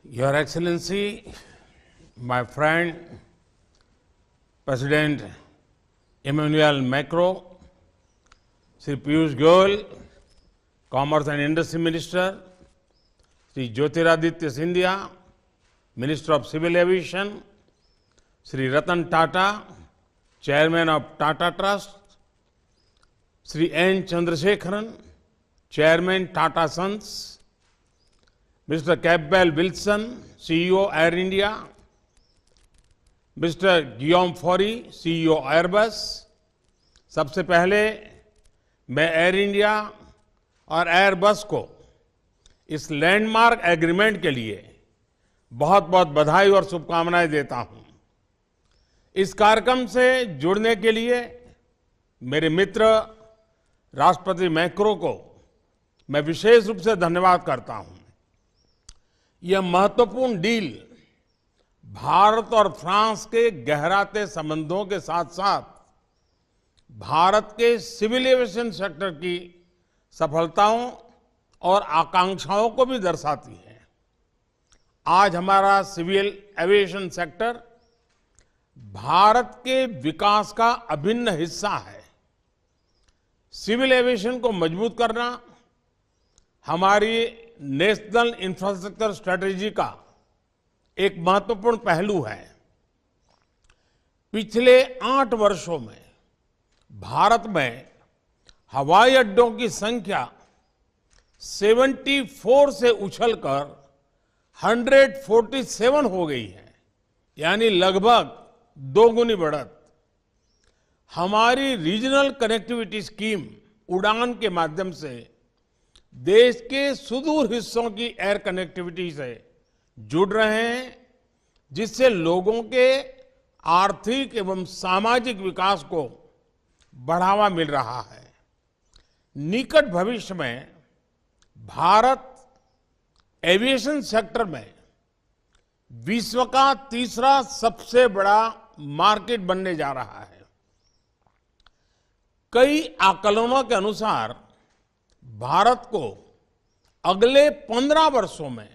Your Excellency, my friend, President Emmanuel Macron, Sri Piyush Goyal, Commerce and Industry Minister, Sri Jyotiraditya Scindia, Minister of Civil Aviation, Sri Ratan Tata, Chairman of Tata Trust, Sri N. Chandrasekharan, Chairman Tata Sons, Mr. Campbell Wilson, CEO Air India, Mr. Guillaume Faury, CEO Airbus। सबसे पहले मैं air India और Airbus को इस landmark agreement के लिए बहुत बहुत बधाई और शुभकामनाएं देता हूं। इस कार्यक्रम से जुड़ने के लिए मेरे मित्र राष्ट्रपति मैक्रो को मैं विशेष रूप से धन्यवाद करता हूं। यह महत्वपूर्ण डील भारत और फ्रांस के गहराते संबंधों के साथ साथ भारत के सिविल एविएशन सेक्टर की सफलताओं और आकांक्षाओं को भी दर्शाती है। आज हमारा सिविल एविएशन सेक्टर भारत के विकास का अभिन्न हिस्सा है। सिविल एविएशन को मजबूत करना हमारी नेशनल इंफ्रास्ट्रक्चर स्ट्रेटेजी का एक महत्वपूर्ण पहलू है। पिछले 8 वर्षों में भारत में हवाई अड्डों की संख्या 74 से उछलकर 147 हो गई है, यानी लगभग 2 गुनी बढ़त। हमारी रीजनल कनेक्टिविटी स्कीम उड़ान के माध्यम से देश के सुदूर हिस्सों की एयर कनेक्टिविटी से जुड़ रहे हैं, जिससे लोगों के आर्थिक एवं सामाजिक विकास को बढ़ावा मिल रहा है। निकट भविष्य में भारत एविएशन सेक्टर में विश्व का तीसरा सबसे बड़ा मार्केट बनने जा रहा है। कई आकलनों के अनुसार भारत को अगले 15 वर्षों में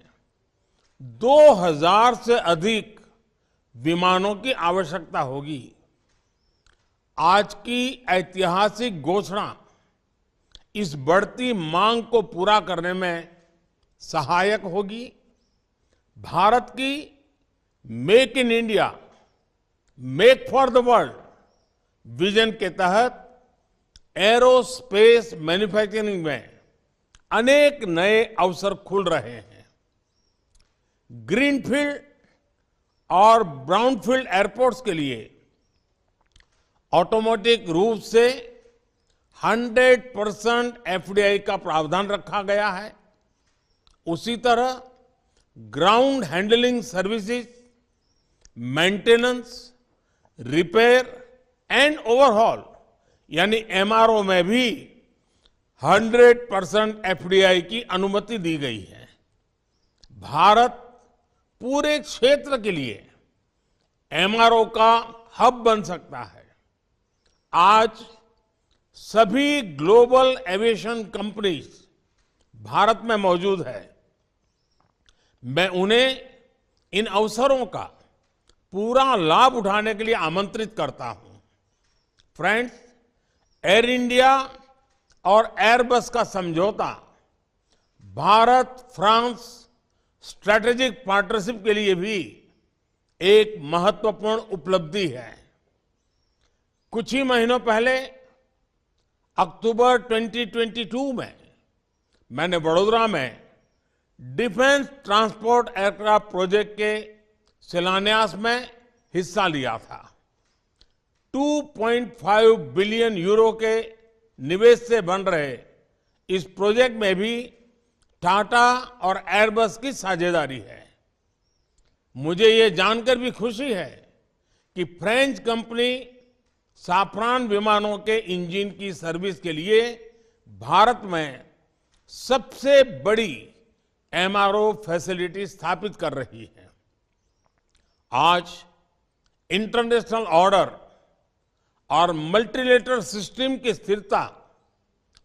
2000 से अधिक विमानों की आवश्यकता होगी। आज की ऐतिहासिक घोषणा इस बढ़ती मांग को पूरा करने में सहायक होगी। भारत की make in India, make for the world vision के तहत एरोस्पेस मैन्युफैक्चरिंग में अनेक नए अवसर खुल रहे हैं। ग्रीनफील्ड और ब्राउनफील्ड एयरपोर्ट्स के लिए ऑटोमेटिक रूप से 100% एफडीआई का प्रावधान रखा गया है। उसी तरह ground handling services, maintenance, repair and overhaul यानी एमआरओ में भी 100% एफडीआई की अनुमति दी गई है। भारत पूरे क्षेत्र के लिए एमआरओ का हब बन सकता है। आज सभी ग्लोबल एविएशन कंपनीज भारत में मौजूद है। मैं उन्हें इन अवसरों का पूरा लाभ उठाने के लिए आमंत्रित करता हूं। फ्रेंड्स, एयर इंडिया और एयरबस का समझौता भारत फ्रांस स्ट्रैटेजिक पार्टनरशिप के लिए भी एक महत्वपूर्ण उपलब्धि है। कुछ ही महीनों पहले अक्टूबर 2022 में मैंने वडोदरा में डिफेंस ट्रांसपोर्ट एयरक्राफ्ट प्रोजेक्ट के शिलान्यास में हिस्सा लिया था। 2.5 बिलियन यूरो के निवेश से बन रहे इस प्रोजेक्ट में भी टाटा और एयरबस की साझेदारी है। मुझे ये जानकर भी खुशी है कि फ्रेंच कंपनी साफरान विमानों के इंजन की सर्विस के लिए भारत में सबसे बड़ी एमआरओ फैसिलिटी स्थापित कर रही है। आज इंटरनेशनल ऑर्डर और मल्टीलेटरल सिस्टम की स्थिरता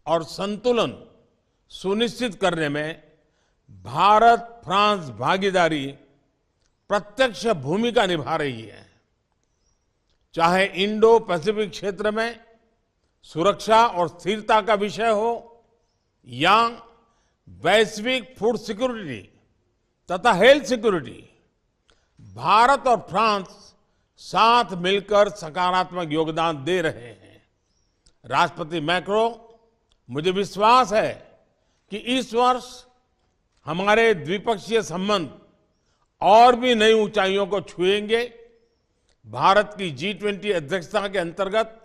और संतुलन सुनिश्चित करने में भारत फ्रांस भागीदारी प्रत्यक्ष भूमिका निभा रही है। चाहे इंडो पैसिफिक क्षेत्र में सुरक्षा और स्थिरता का विषय हो या वैश्विक फूड सिक्योरिटी तथा हेल्थ सिक्योरिटी, भारत और फ्रांस साथ मिलकर सकारात्मक योगदान दे रहे हैं। राष्ट्रपति मैक्रो, मुझे विश्वास है कि इस वर्ष हमारे द्विपक्षीय संबंध और भी नई ऊंचाइयों को छुएंगे। भारत की G20 अध्यक्षता के अंतर्गत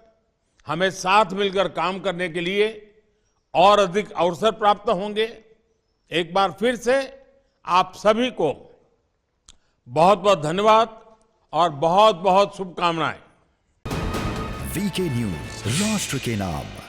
हमें साथ मिलकर काम करने के लिए और अधिक अवसर प्राप्त होंगे। एक बार फिर से आप सभी को बहुत बहुत धन्यवाद और बहुत बहुत शुभकामनाएं। वीके न्यूज, राष्ट्र के नाम।